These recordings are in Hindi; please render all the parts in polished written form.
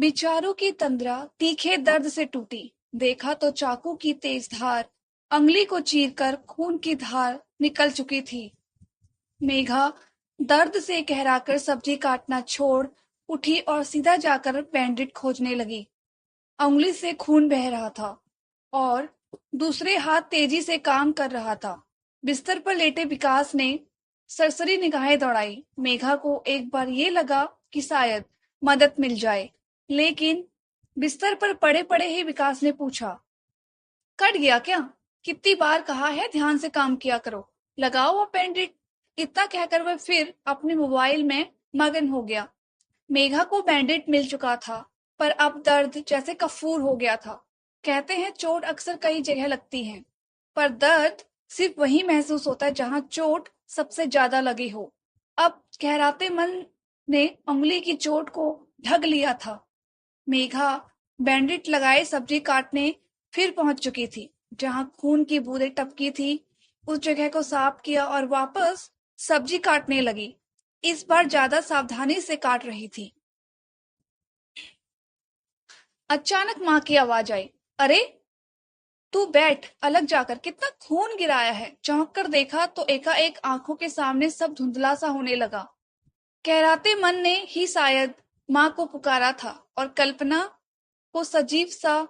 विचारों की तंद्रा तीखे दर्द से टूटी। देखा तो चाकू की तेज धार अंगुली को चीरकर खून की धार निकल चुकी थी। मेघा दर्द से कहराकर सब्जी काटना छोड़ उठी और सीधा जाकर बैंडेज खोजने लगी। अंगुली से खून बह रहा था और दूसरे हाथ तेजी से काम कर रहा था। बिस्तर पर लेटे विकास ने सरसरी निगाहें दौड़ाई। मेघा को एक बार ये लगा कि शायद मदद मिल जाए, लेकिन बिस्तर पर पड़े पड़े ही विकास ने पूछा, कट गया क्या? कितनी बार कहा है ध्यान से काम किया करो, लगाओ अपेंडिट। इतना कहकर वह फिर अपने मोबाइल में मगन हो गया। मेघा को बैंडेज मिल चुका था, पर अब दर्द जैसे कफूर हो गया था। कहते हैं चोट अक्सर कई जगह लगती है, पर दर्द सिर्फ वहीं महसूस होता है जहां चोट सबसे ज्यादा लगी हो। अब कहराते मन ने उंगली की चोट को ढक लिया था। मेघा बैंडेज लगाए सब्जी काटने फिर पहुंच चुकी थी। जहां खून की बूंदें टपकी थी, उस जगह को साफ किया और वापस सब्जी काटने लगी। इस बार ज्यादा सावधानी से काट रही थी। अचानक माँ की आवाज आई, अरे तू बैठ, अलग जाकर, कितना खून गिराया है। चौंक कर देखा तो एकाएक आंखों के सामने सब धुंधला सा होने लगा। कहराते मन ने ही शायद माँ को पुकारा था और कल्पना को सजीव सा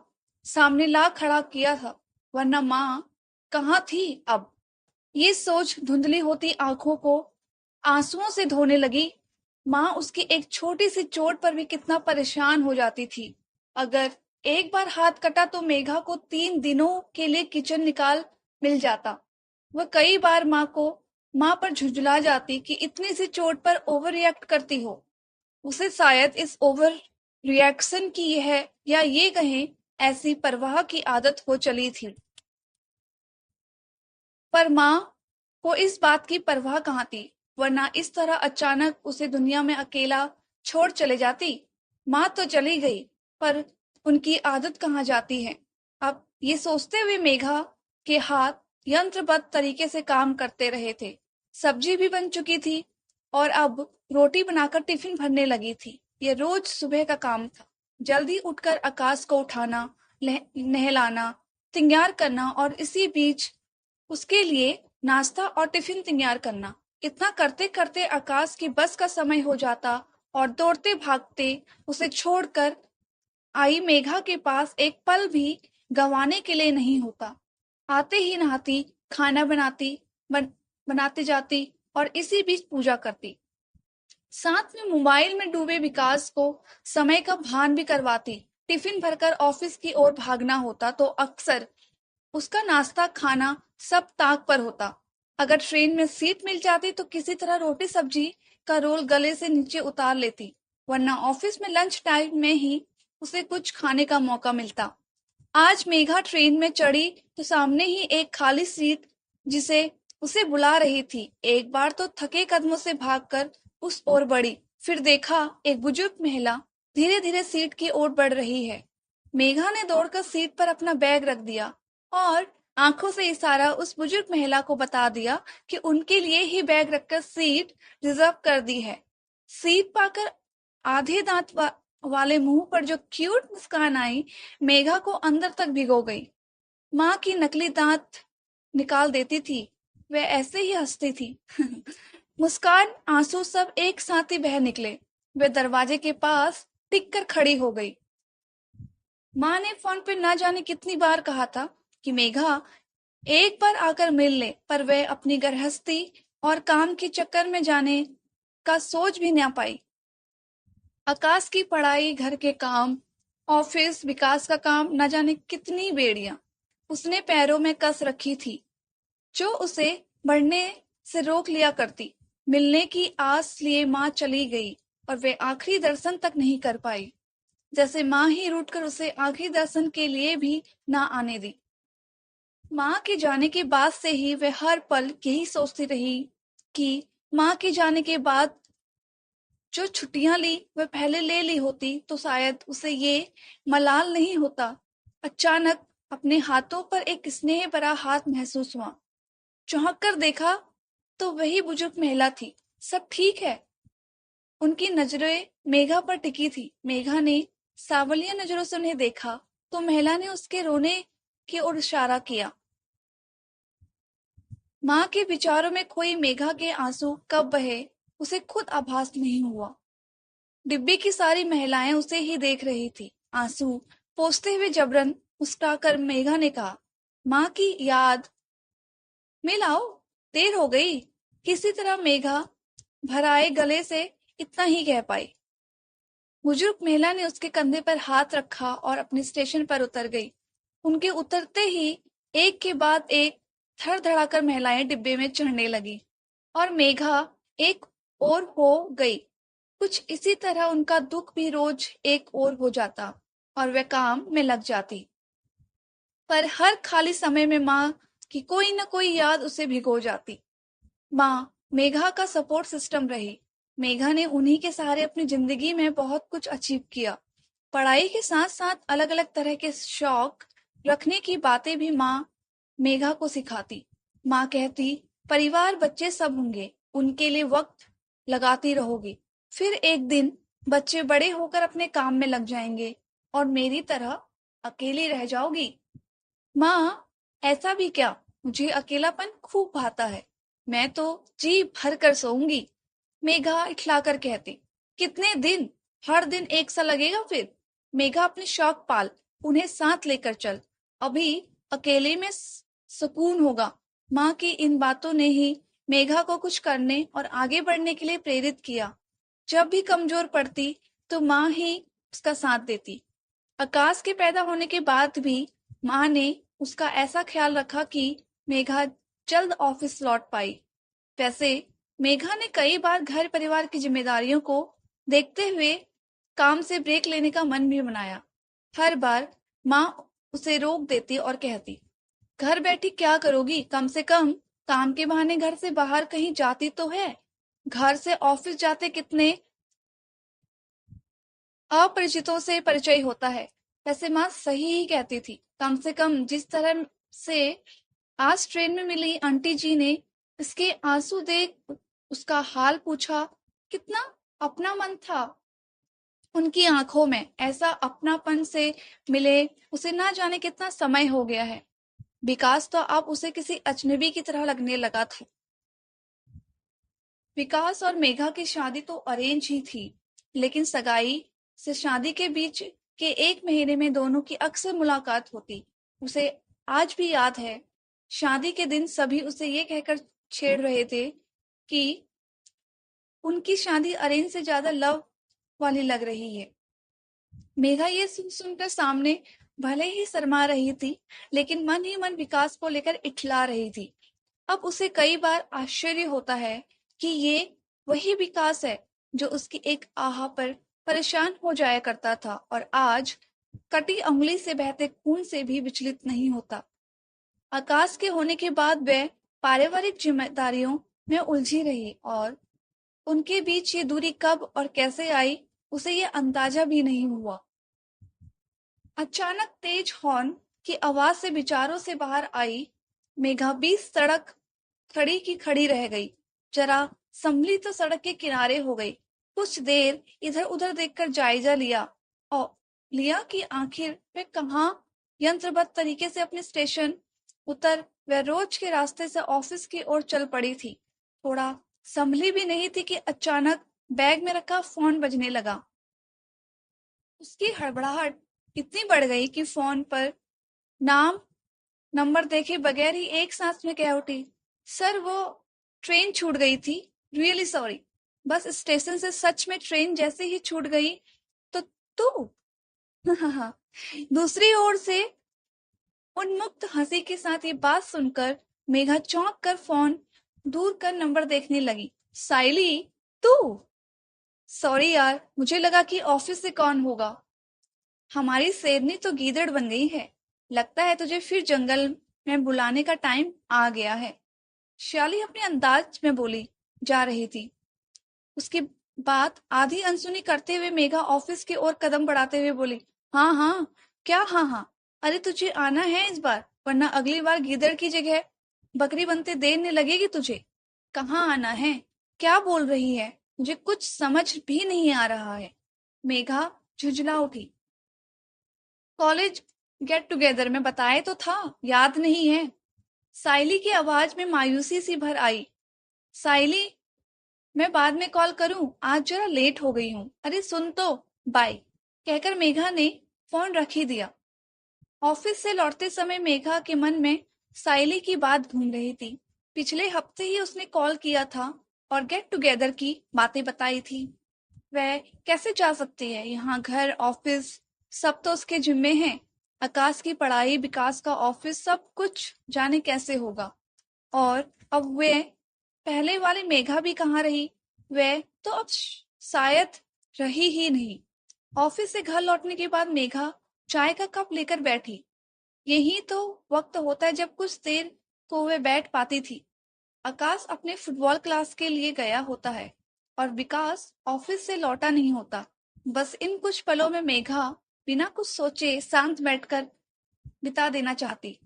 सामने ला खड़ा किया था, वरना माँ कहाँ थी अब। ये सोच धुंधली होती आंखों को आंसुओं से धोने लगी। माँ उसकी एक छोटी सी चोट पर भी कितना परेशान हो जाती थी। अगर एक बार हाथ कटा तो मेघा को 3 दिनों के लिए किचन निकाल मिल जाता। वह कई बार माँ पर झुंझला जाती कि इतनी सी चोट पर ओवर रिएक्ट करती हो। उसे शायद इस ओवर रिएक्शन की यह या ये कहें ऐसी परवाह की आदत हो चली थी। पर माँ को इस बात की परवाह कहाँ थी, वरना इस तरह अचानक उसे दुनिया में अकेला छोड़ चले जाती। माँ तो चली गई, पर उनकी आदत कहाँ जाती है। अब ये सोचते हुए मेघा के हाथ यंत्रबद्ध तरीके से काम करते रहे थे। सब्जी भी बन चुकी थी और अब रोटी बनाकर टिफिन भरने लगी थी। ये रोज सुबह का काम था। जल्दी उठकर आकाश को उठाना, नहलाना, तैयार करना और इसी बीच उसके लिए नाश्ता और टिफिन तैयार करना। इतना करते करते आकाश की बस का समय हो जाता और दौड़ते भागते उसे छोड़कर आई मेघा के पास एक पल भी गंवाने के लिए नहीं होता। आते ही नहाती, खाना बनाते जाती और इसी बीच पूजा करती। साथ में मोबाइल में डूबे विकास को समय का भान भी करवाती। टिफिन भरकर ऑफिस की ओर भागना होता तो अक्सर उसका नाश्ता खाना सब ताक पर होता। अगर ट्रेन में सीट मिल जाती तो किसी तरह रोटी सब्जी का रोल गले से नीचे उतार लेती, वरना ऑफिस में लंच टाइम में ही उसे कुछ खाने का मौका मिलता। आज मेघा ट्रेन में चढ़ी तो सामने ही एक खाली सीट जिसे उसे बुला रही थी। एक बार तो थके कदमों से भागकर उस ओर बढ़ी, फिर देखा एक बुजुर्ग महिला धीरे धीरे सीट की ओर बढ़ रही है। मेघा ने दौड़कर सीट पर अपना बैग रख दिया और आंखों से इशारा उस बुजुर्ग महिला को बता दिया कि उनके लिए ही बैग रखकर सीट रिजर्व कर दी है। सीट पाकर आधे दांत वाले मुंह पर जो क्यूट मुस्कान आई, मेघा को अंदर तक भिगो गई। माँ की नकली दांत निकाल देती थी, वह ऐसे ही हंसती थी। मुस्कान आंसू सब एक साथ ही बह निकले। वह दरवाजे के पास टिक कर खड़ी हो गई। माँ ने फोन पे ना जाने कितनी बार कहा था कि मेघा एक बार आकर मिल ले, पर वह अपनी गृहस्थी और काम के चक्कर में जाने का सोच भी ना पाई। आकाश की पढ़ाई, घर के काम, ऑफिस, विकास का काम, न जाने कितनी बेड़ियां उसने पैरों में कस रखी थी, जो उसे बढ़ने से रोक लिया करती। मिलने की आस लिए माँ चली गई और वे आखिरी दर्शन तक नहीं कर पाई, जैसे माँ ही रूठकर उसे आखिरी दर्शन के लिए भी ना आने दी। माँ के जाने के बाद से ही वे हर पल यही सोचती रही कि माँ के जाने के बाद जो छुट्टियां ली वह पहले ले ली होती तो शायद उसे ये मलाल नहीं होता। अचानक अपने हाथों पर एक स्नेह भरा हाथ महसूस हुआ। चौंक कर देखा तो वही बुजुर्ग महिला थी। सब ठीक है? उनकी नजरें मेघा पर टिकी थी। मेघा ने सावलिया नजरों से उन्हें देखा तो महिला ने उसके रोने की ओर इशारा किया। माँ के विचारों में खोई मेघा के आंसू कब बहे उसे खुद आभास नहीं हुआ। डिब्बे की सारी महिलाएं उसे ही देख रही थी। आंसू पोंछते हुए जबरन मुस्कुराकर मेघा ने कहा, माँ की याद में लाओ, देर हो गई। किसी तरह मेघा भराए गले से इतना ही कह पाई। बुजुर्ग महिला ने उसके कंधे पर हाथ रखा और अपने स्टेशन पर उतर गई। उनके उतरते ही एक के बाद एक धड़धड़ाकर महिलाएं डिब्बे में चढ़ने लगी और मेघा एक और हो गई। कुछ इसी तरह उनका दुख भी रोज एक और हो जाता और वह काम में लग जाती। पर हर खाली समय में माँ की कोई न कोई याद उसे भिगो जाती। माँ मेघा का सपोर्ट सिस्टम रही। मेघा ने उन्हीं के सहारे अपनी जिंदगी में बहुत कुछ अचीव किया। पढ़ाई के साथ साथ अलग अलग तरह के शौक रखने की बातें भी माँ मेघा को सिखाती। माँ कहती, परिवार बच्चे सब होंगे, उनके लिए वक्त लगाती रहोगी, फिर एक दिन बच्चे बड़े होकर अपने काम में लग जाएंगे और मेरी तरह अकेली रह जाओगी। माँ, ऐसा भी क्या, मुझे अकेलापन खूब भाता है, मैं तो जी भर कर सोऊंगी। मेघा इठलाकर कहती, कितने दिन, हर दिन एक सा लगेगा फिर। मेघा अपने शौक पाल, उन्हें साथ लेकर चल, अभी अकेले में सुकून होगा। माँ की इन बातों ने ही मेघा को कुछ करने और आगे बढ़ने के लिए प्रेरित किया। जब भी कमजोर पड़ती तो माँ ही उसका साथ देती। आकाश के पैदा होने के बाद भी माँ ने उसका ऐसा ख्याल रखा कि मेघा जल्द ऑफिस लौट पाई। वैसे मेघा ने कई बार घर परिवार की जिम्मेदारियों को देखते हुए काम से ब्रेक लेने का मन भी बनाया। हर बार माँ उसे रोक देती और कहती, घर बैठी क्या करोगी, कम से कम काम के बहाने घर से बाहर कहीं जाती तो है। घर से ऑफिस जाते कितने अपरिचितों से परिचय होता है। वैसे माँ सही ही कहती थी। कम से कम जिस तरह से आज ट्रेन में मिली आंटी जी ने इसके आंसू देख उसका हाल पूछा, कितना अपना मन था उनकी आंखों में। ऐसा अपनापन से मिले उसे ना जाने कितना समय हो गया है। विकास तो अब उसे किसी अजनबी की तरह लगने लगा था। विकास और मेघा की शादी तो अरेंज ही थी, लेकिन सगाई से शादी के बीच के एक महीने में दोनों की अक्सर मुलाकात होती। उसे आज भी याद है, शादी के दिन सभी उसे ये कहकर छेड़ रहे थे कि उनकी शादी अरेंज से ज्यादा लव वाली लग रही है। मेघा ये सुनकर सामने भले ही शर्मा रही थी, लेकिन मन ही मन विकास को लेकर इठला रही थी। अब उसे कई बार आश्चर्य होता है कि ये वही विकास है जो उसकी एक आह पर परेशान हो जाया करता था और आज कटी अंगुली से बहते खून से भी विचलित नहीं होता। आकाश के होने के बाद वह पारिवारिक जिम्मेदारियों में उलझी रही और उनके बीच ये दूरी कब और कैसे आई उसे ये अंदाजा भी नहीं हुआ। अचानक तेज हॉर्न की आवाज से विचारों से बाहर आई मेघा बीच सड़क खड़ी की खड़ी रह गई। जरा संभली तो सड़क के किनारे हो गई। कुछ देर इधर उधर देखकर जायजा लिया और लिया कि आखिर वे कहाँ यंत्रबद्ध तरीके से अपने स्टेशन उतर वह रोज के रास्ते से ऑफिस की ओर चल पड़ी थी। थोड़ा संभली भी नहीं थी कि अचानक बैग में रखा फोन बजने लगा। उसकी हड़बड़ाहट इतनी बढ़ गई कि फोन पर नाम नंबर देखे बगैर ही एक सांस में कह उठी, सर वो ट्रेन छूट गई थी, रियली सॉरी। बस स्टेशन से सच में ट्रेन जैसे ही छूट गई तो तू दूसरी ओर से उन्मुक्त हंसी के साथ ये बात सुनकर मेघा चौंक कर फोन दूर कर नंबर देखने लगी। साइली, तू? सॉरी यार, मुझे लगा कि ऑफिस से कौन होगा। हमारी शेरनी तो गीदड़ बन गई है। लगता है तुझे फिर जंगल में बुलाने का टाइम आ गया है। श्याली अपने अंदाज में बोली जा रही थी। उसकी बात आधी अनसुनी करते हुए मेघा ऑफिस की ओर कदम बढ़ाते हुए बोली, हाँ हाँ, क्या हाँ हाँ, अरे तुझे आना है इस बार, वरना अगली बार गीदड़ की जगह बकरी बनते देर न लगेगी तुझे। कहाँ आना है, क्या बोल रही है, मुझे कुछ समझ भी नहीं आ रहा है। मेघा झुंझला उठी। कॉलेज गेट टुगेदर में बताए तो था, याद नहीं है? साइली की आवाज में मायूसी सी भर आई। साइली, मैं बाद में कॉल करूं, आज जरा लेट हो गई हूं। अरे सुन तो, बाय कहकर मेघा ने फोन रख ही दिया। ऑफिस से लौटते समय मेघा के मन में साइली की बात घूम रही थी। पिछले हफ्ते ही उसने कॉल किया था और गेट टुगेदर की बातें बताई थी। वह कैसे जा सकती है? यहाँ घर ऑफिस सब तो उसके जिम्मे हैं। आकाश की पढ़ाई, विकास का ऑफिस, सब कुछ जाने कैसे होगा। और अब वे पहले वाली मेघा भी कहाँ रही? वह तो अब शायद रही ही नहीं। ऑफिस से घर लौटने के बाद मेघा चाय का कप लेकर बैठी। यही तो वक्त होता है जब कुछ देर को वे बैठ पाती थी। आकाश अपने फुटबॉल क्लास के लिए गया होता है और विकास ऑफिस से लौटा नहीं होता। बस इन कुछ पलों में मेघा बिना कुछ सोचे शांत बैठकर बिता देना चाहती।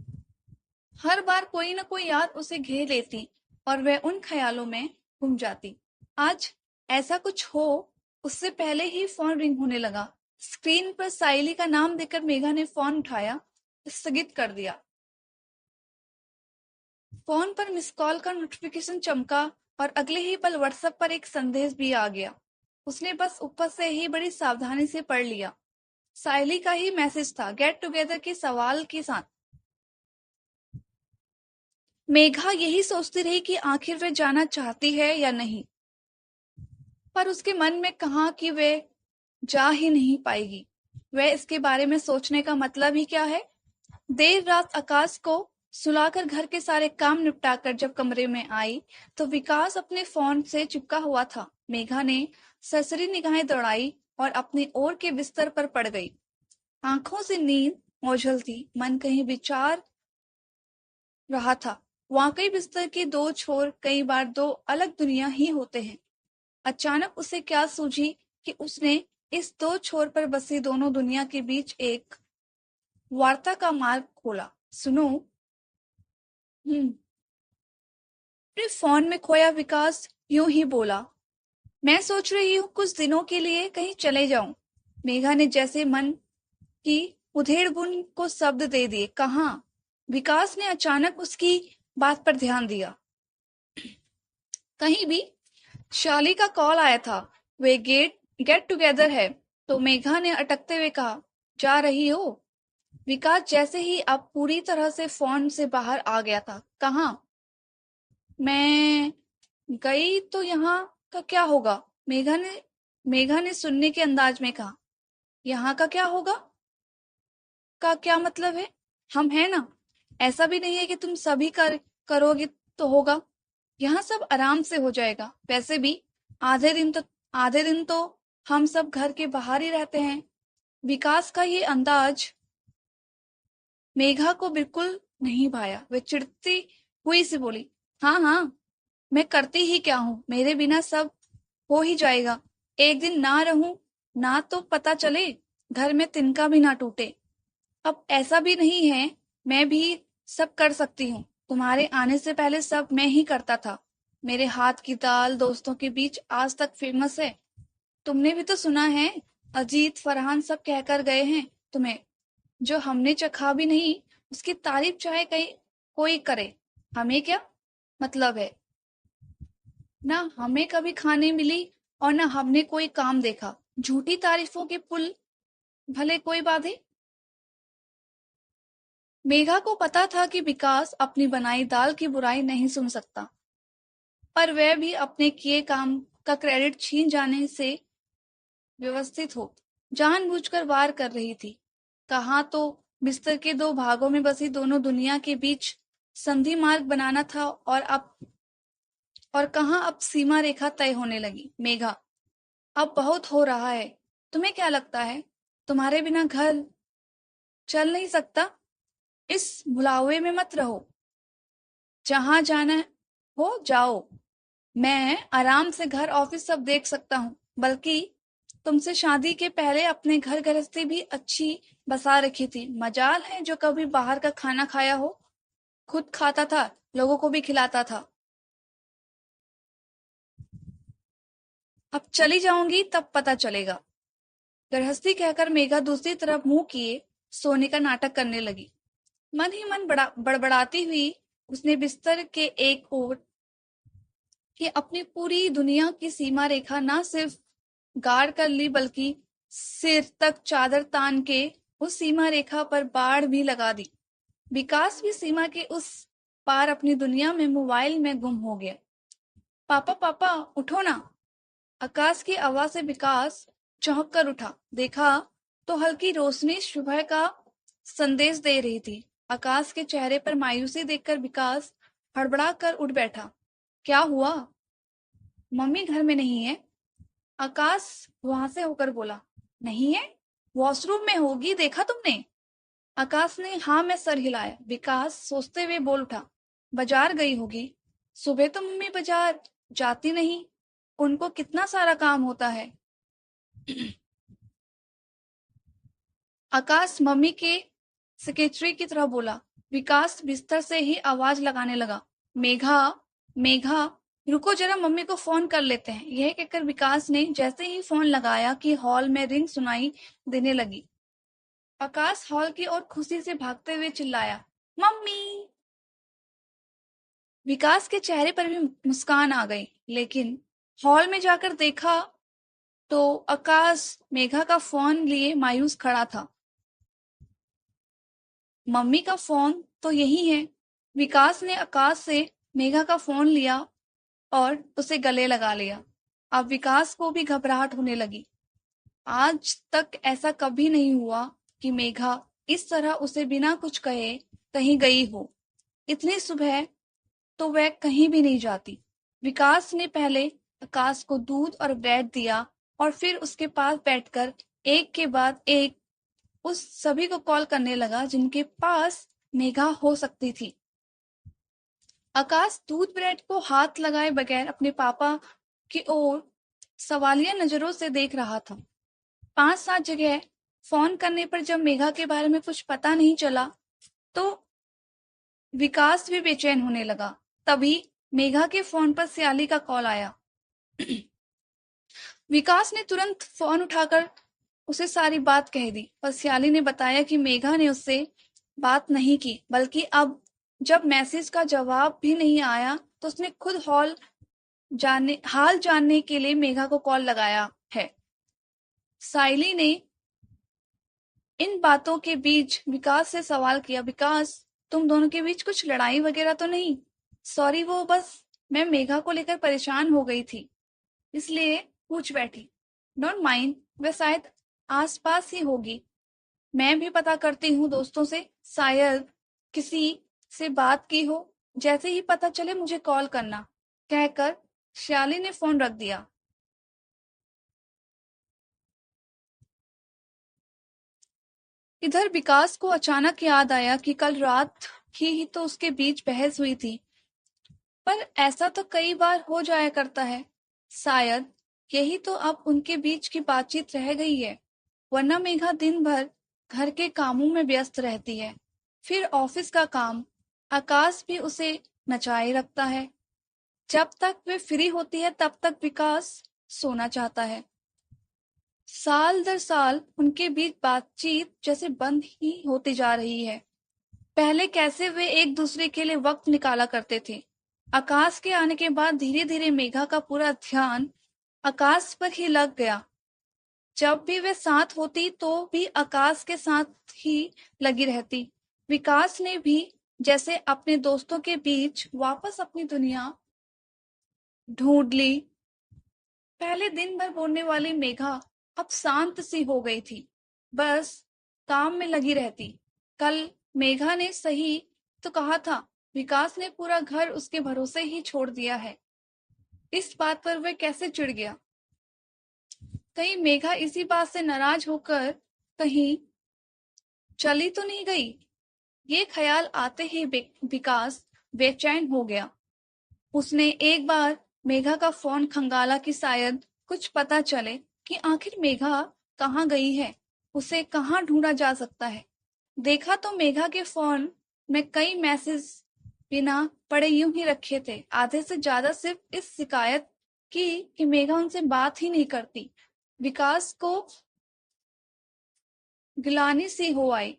हर बार कोई न कोई याद उसे घेर लेती और वह उन ख्यालों में गुम जाती। आज ऐसा कुछ हो उससे पहले ही फोन रिंग होने लगा। स्क्रीन पर साइली का नाम देखकर मेघा ने फोन उठाया, स्थगित कर दिया। फोन पर मिस कॉल का नोटिफिकेशन चमका और अगले ही पल व्हाट्सएप पर एक संदेश भी आ गया। उसने बस ऊपर से ही बड़ी सावधानी से पढ़ लिया। साइली का ही मैसेज था, गेट टुगेदर के सवाल के साथ। मेघा यही सोचती रही कि आखिर वे जाना चाहती है या नहीं, पर उसके मन में कहा कि वे जा ही नहीं पाएगी। वह इसके बारे में सोचने का मतलब ही क्या है? देर रात आकाश को सुलाकर घर के सारे काम निपटाकर जब कमरे में आई तो विकास अपने फोन से चिपका हुआ था। मेघा ने सरसरी निगाहें दौड़ाई और अपनी ओर के बिस्तर पर पड़ गई। आंखों से नींद ओझल थी, मन कहीं विचार रहा था। वाकई बिस्तर के दो छोर कई बार दो अलग दुनिया ही होते हैं। अचानक उसे क्या सूझी कि उसने इस दो छोर पर बसी दोनों दुनिया के बीच एक वार्ता का मार्ग खोला। सुनो। अपने फोन में खोया विकास यूं ही बोला, मैं सोच रही हूँ कुछ दिनों के लिए कहीं चले जाऊं। मेघा ने जैसे मन की उधेड़ बुन को शब्द दे दिए। कहाँ? विकास ने अचानक उसकी बात पर ध्यान दिया। कहीं भी। शाली का कॉल आया था, वे गेट टुगेदर है। तो मेघा ने अटकते हुए कहा, जा रही हो? विकास जैसे ही अब पूरी तरह से फोन से बाहर आ गया था। कहाँ? मैं गई तो यहाँ का क्या होगा? मेघा ने सुनने के अंदाज में कहा। यहाँ का क्या होगा? का क्या मतलब है? हम है ना। ऐसा भी नहीं है कि तुम सभी करोगे तो होगा। यहाँ सब आराम से हो जाएगा। वैसे भी आधे दिन तो हम सब घर के बाहर ही रहते हैं। विकास का ये अंदाज मेघा को बिल्कुल नहीं भाया। वे चिढ़ती हुई से बोली, हाँ हाँ, मैं करती ही क्या हूँ, मेरे बिना सब हो ही जाएगा। एक दिन ना रहूं ना तो पता चले, घर में तिनका भी ना टूटे। अब ऐसा भी नहीं है, मैं भी सब कर सकती हूँ। तुम्हारे आने से पहले सब मैं ही करता था। मेरे हाथ की दाल दोस्तों के बीच आज तक फेमस है। तुमने भी तो सुना है, अजीत फरहान सब कहकर गए हैं तुम्हें। जो हमने चखा भी नहीं उसकी तारीफ चाहे कहीं कोई करे, हमें क्या मतलब है? ना हमें कभी खाने मिली और ना हमने कोई काम देखा। झूठी तारीफों के पुल भले कोई बांधे। मेघा को पता था कि विकास अपनी बनाई दाल की बुराई नहीं सुन सकता, पर वह भी अपने किए काम का क्रेडिट छीन जाने से व्यवस्थित हो जानबूझकर वार कर रही थी। कहाँ तो बिस्तर के दो भागों में बसी दोनों दुनिया के बीच संधि मार्ग बनाना था और कहाँ अब सीमा रेखा तय होने लगी। मेघा, अब बहुत हो रहा है। तुम्हें क्या लगता है तुम्हारे बिना घर चल नहीं सकता? इस भुलावे में मत रहो। जहां जाना हो जाओ। मैं आराम से घर ऑफिस सब देख सकता हूँ। बल्कि तुमसे शादी के पहले अपने घर गृहस्थी भी अच्छी बसा रखी थी। मजाल है जो कभी बाहर का खाना खाया हो। खुद खाता था, लोगों को भी खिलाता था। अब चली जाऊंगी तब पता चलेगा। गृहस्थी कहकर मेघा दूसरी तरफ मुंह किए सोने का नाटक करने लगी। मन ही मन बड़बड़ाती हुई उसने बिस्तर के एक ओर कि अपनी पूरी दुनिया की सीमा रेखा ना सिर्फ गाढ़ कर ली बल्कि सिर तक चादर तान के उस सीमा रेखा पर बाड़ भी लगा दी। विकास भी सीमा के उस पार अपनी दुनिया में मोबाइल में गुम हो गया। पापा पापा उठो ना। आकाश की आवाज से विकास चौंक कर उठा। देखा तो हल्की रोशनी सुबह का संदेश दे रही थी। आकाश के चेहरे पर मायूसी देखकर विकास हड़बड़ा कर उठ बैठा। क्या हुआ? मम्मी घर में नहीं है। आकाश वहां से होकर बोला। नहीं है? वॉशरूम में होगी, देखा तुमने? आकाश ने हाँ में सर हिलाया। विकास सोचते हुए बोल उठा। बाजार गई होगी। सुबह तो मम्मी बाजार जाती नहीं, उनको कितना सारा काम होता है। आकाश मम्मी के सेक्रेटरी की तरह बोला। विकास बिस्तर से ही आवाज लगाने लगा। मेघा, मेघा, रुको जरा, मम्मी को फोन कर लेते हैं। यह कहकर विकास ने जैसे ही फोन लगाया कि हॉल में रिंग सुनाई देने लगी। आकाश हॉल की ओर खुशी से भागते हुए चिल्लाया, मम्मी। विकास के चेहरे पर भी मुस्कान आ गई, लेकिन हॉल में जाकर देखा तो आकाश मेघा का फोन लिए मायूस खड़ा था। मम्मी का फोन तो यही है। विकास ने आकाश से मेघा का फोन लिया और उसे गले लगा लिया। अब विकास को भी घबराहट होने लगी। आज तक ऐसा कभी नहीं हुआ कि मेघा इस तरह उसे बिना कुछ कहे कहीं गई हो। इतनी सुबह तो वह कहीं भी नहीं जाती। विकास ने पहले आकाश को दूध और ब्रेड दिया और फिर उसके पास बैठकर एक के बाद एक उस सभी को कॉल करने लगा जिनके पास मेघा हो सकती थी। आकाश दूध ब्रेड को हाथ लगाए बगैर अपने पापा की ओर सवालिया नजरों से देख रहा था। 5-7 जगह फोन करने पर जब मेघा के बारे में कुछ पता नहीं चला तो विकास भी बेचैन होने लगा। तभी मेघा के फोन पर सियाली का कॉल आया। विकास ने तुरंत फोन उठाकर उसे सारी बात कह दी, पर सियाली ने बताया कि मेघा ने उससे बात नहीं की, बल्कि अब जब मैसेज का जवाब भी नहीं आया तो उसने खुद हाल जानने के लिए मेघा को कॉल लगाया है। साइली ने इन बातों के बीच विकास से सवाल किया, विकास, तुम दोनों के बीच कुछ लड़ाई वगैरह तो नहीं? सॉरी, वो बस मैं मेघा को लेकर परेशान हो गई थी, इसलिए पूछ बैठी। डोंट माइंड, वह शायद आसपास ही होगी। मैं भी पता करती हूँ दोस्तों से, शायद किसी से बात की हो। जैसे ही पता चले मुझे कॉल करना, कहकर श्याली ने फोन रख दिया। इधर विकास को अचानक याद आया कि कल रात ही तो उसके बीच बहस हुई थी, पर ऐसा तो कई बार हो जाया करता है। शायद यही तो अब उनके बीच की बातचीत रह गई है, वरना मेघा दिन भर घर के कामों में व्यस्त रहती है, फिर ऑफिस का काम। आकाश भी उसे नचाए रखता है। जब तक वे फ्री होती है तब तक विकास सोना चाहता है। साल दर साल उनके बीच बातचीत जैसे बंद ही होती जा रही है। पहले कैसे वे एक दूसरे के लिए वक्त निकाला करते थे। आकाश के आने के बाद धीरे धीरे मेघा का पूरा ध्यान आकाश पर ही लग गया। जब भी वे साथ होती तो भी आकाश के साथ ही लगी रहती। विकास ने भी जैसे अपने दोस्तों के बीच वापस अपनी दुनिया ढूंढ ली। पहले दिन भर बोलने वाली मेघा अब शांत सी हो गई थी, बस काम में लगी रहती। कल मेघा ने सही तो कहा था, विकास ने पूरा घर उसके भरोसे ही छोड़ दिया है। इस बात पर वह कैसे चिढ़ गया। कहीं मेघा इसी बात से नाराज होकर कहीं चली तो नहीं गई। ये ख्याल आते ही विकास बेचैन हो गया। उसने एक बार मेघा का फोन खंगाला कि शायद कुछ पता चले कि आखिर मेघा कहाँ गई है, उसे कहाँ ढूंढा जा सकता है। देखा तो मेघा के फोन में कई मैसेज बिना पढ़े यूं ही रखे थे, आधे से ज्यादा सिर्फ इस शिकायत की कि मेघा उनसे बात ही नहीं करती। विकास को गिलानी सी हो आई।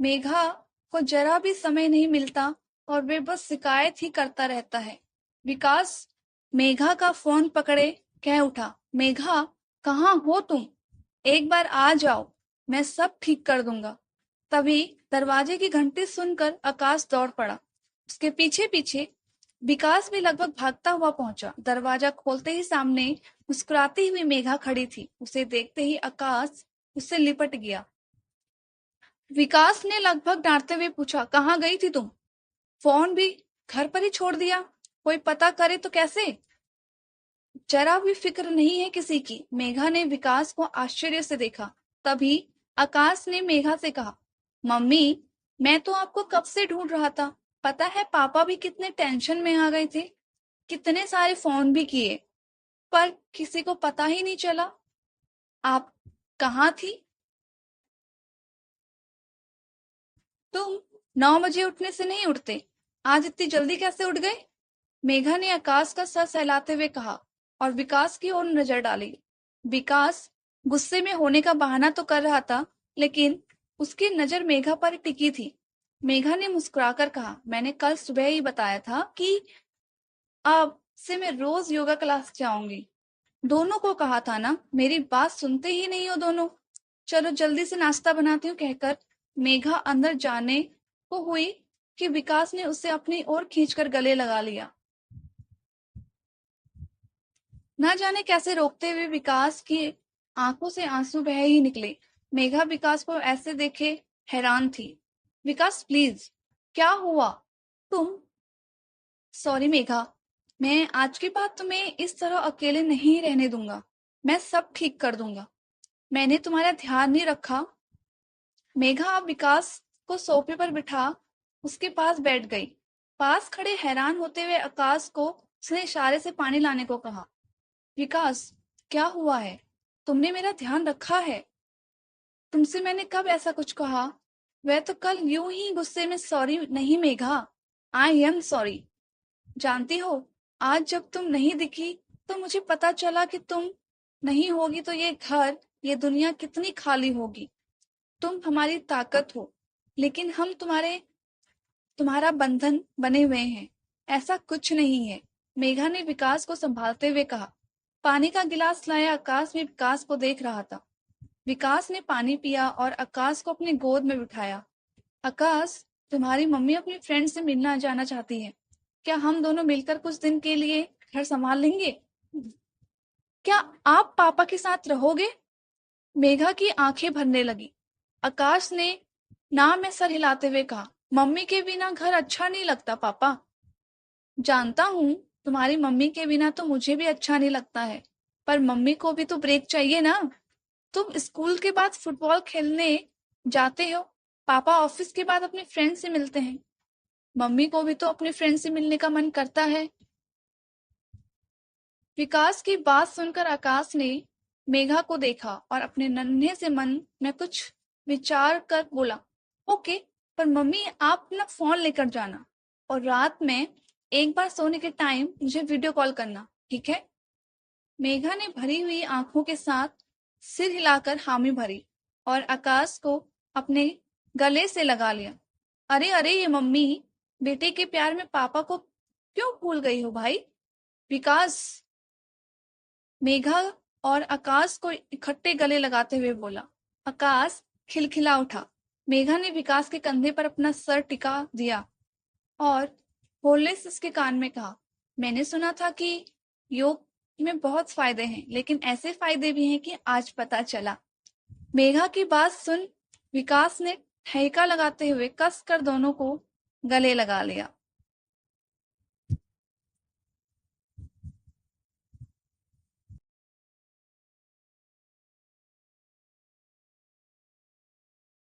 मेघा को जरा भी समय नहीं मिलता और वे बस शिकायत ही करता रहता है। विकास मेघा का फोन पकड़े कह उठा, मेघा कहाँ हो तुम? एक बार आ जाओ, मैं सब ठीक कर दूंगा। तभी दरवाजे की घंटी सुनकर आकाश दौड़ पड़ा। उसके पीछे पीछे विकास भी लगभग भागता हुआ पहुंचा। दरवाजा खोलते ही सामने मुस्कुराती हुई मेघा खड़ी थी। उसे देखते ही आकाश उससे लिपट गया। विकास ने लगभग डांटते हुए पूछा, कहाँ गई थी तुम? फोन भी घर पर ही छोड़ दिया, कोई पता करे तो कैसे? जरा भी फिक्र नहीं है किसी की। मेघा ने विकास को आश्चर्य से देखा। तभी आकाश ने मेघा से कहा, मम्मी मैं तो आपको कब से ढूंढ रहा था। पता है पापा भी कितने टेंशन में आ गए थे, कितने सारे फोन भी किए, पर किसी को पता ही नहीं चला। आप कहाँ थी? तुम 9 बजे उठने से नहीं उठते, आज इतनी जल्दी कैसे उठ गए? मेघा ने आकाश का सर सहलाते हुए कहा और विकास की ओर नजर डाली। विकास गुस्से में होने का बहाना तो कर रहा था, लेकिन उसकी नजर मेघा पर टिकी थी। मेघा ने मुस्कुराकर कहा, मैंने कल सुबह ही बताया था कि अब से मैं रोज योगा क्लास जाऊंगी। दोनों को कहा था ना, मेरी बात सुनते ही नहीं हो दोनों। चलो जल्दी से नाश्ता बनाती हूँ कहकर मेघा अंदर जाने को हुई कि विकास ने उसे अपनी ओर खींचकर गले लगा लिया। न जाने कैसे रोकते हुए विकास की आंखों से आंसू बह ही निकले। मेघा विकास को ऐसे देखे हैरान थी। विकास प्लीज, क्या हुआ? तुम सॉरी मेघा, मैं आज के बाद तुम्हें इस तरह अकेले नहीं रहने दूंगा। मैं सब ठीक कर दूंगा। मैंने तुम्हारा ध्यान नहीं रखा। मेघा अब विकास को सोफे पर बिठा उसके पास बैठ गई। पास खड़े हैरान होते हुए आकाश को उसने इशारे से पानी लाने को कहा। विकास, क्या हुआ है? तुमने मेरा ध्यान रखा है? तुमसे मैंने कब ऐसा कुछ कहा? वह तो कल यूं ही गुस्से में सॉरी नहीं मेघा, आई एम सॉरी। जानती हो, आज जब तुम नहीं दिखी तो मुझे पता चला कि तुम नहीं होगी तो ये घर, ये दुनिया कितनी खाली होगी। तुम हमारी ताकत हो, लेकिन हम तुम्हारा बंधन बने हुए हैं। ऐसा कुछ नहीं है। मेघा ने विकास को संभालते हुए कहा। पानी का गिलास लाया आकाश भी विकास को देख रहा था। विकास ने पानी पिया और आकाश को अपनी गोद में बिठाया। आकाश, तुम्हारी मम्मी अपनी फ्रेंड से मिलना जाना चाहती है। क्या हम दोनों मिलकर कुछ दिन के लिए घर संभाल लेंगे? क्या आप पापा के साथ रहोगे? मेघा की आंखें भरने लगी। आकाश ने ना में सर हिलाते हुए कहा, मम्मी के बिना घर अच्छा नहीं लगता पापा। जानता हूँ, तुम्हारी मम्मी के बिना तो मुझे भी अच्छा नहीं लगता है, पर मम्मी को भी तो ब्रेक चाहिए ना। तुम स्कूल के बाद फुटबॉल खेलने जाते हो, पापा ऑफिस के बाद अपने फ्रेंड से मिलते हैं। मम्मी को भी तो अपने फ्रेंड से मिलने का मन करता है। विकास की बात सुनकर आकाश ने मेघा को देखा और अपने नन्हे से मन में कुछ विचार कर बोला, ओके, पर मम्मी आप अपना फोन लेकर जाना और रात में एक बार सोने के टाइम मुझे वीडियो कॉल करना, ठीक है? मेघा ने भरी हुई आंखों के साथ सिर हिलाकर हामी भरी और आकाश को अपने गले से लगा लिया। अरे अरे ये मम्मी, बेटे के प्यार में पापा को क्यों भूल गई हो भाई? विकास मेघा और आकाश को इकट्ठे गले लगाते हुए बोला। आकाश खिलखिला उठा। मेघा ने विकास के कंधे पर अपना सर टिका दिया और बोलने से उसके कान में कहा, मैंने सुना था कि योग में बहुत फायदे हैं, लेकिन ऐसे फायदे भी हैं कि आज पता चला। मेघा की बात सुन विकास ने ठहाका लगाते हुए कस कर दोनों को गले लगा लिया।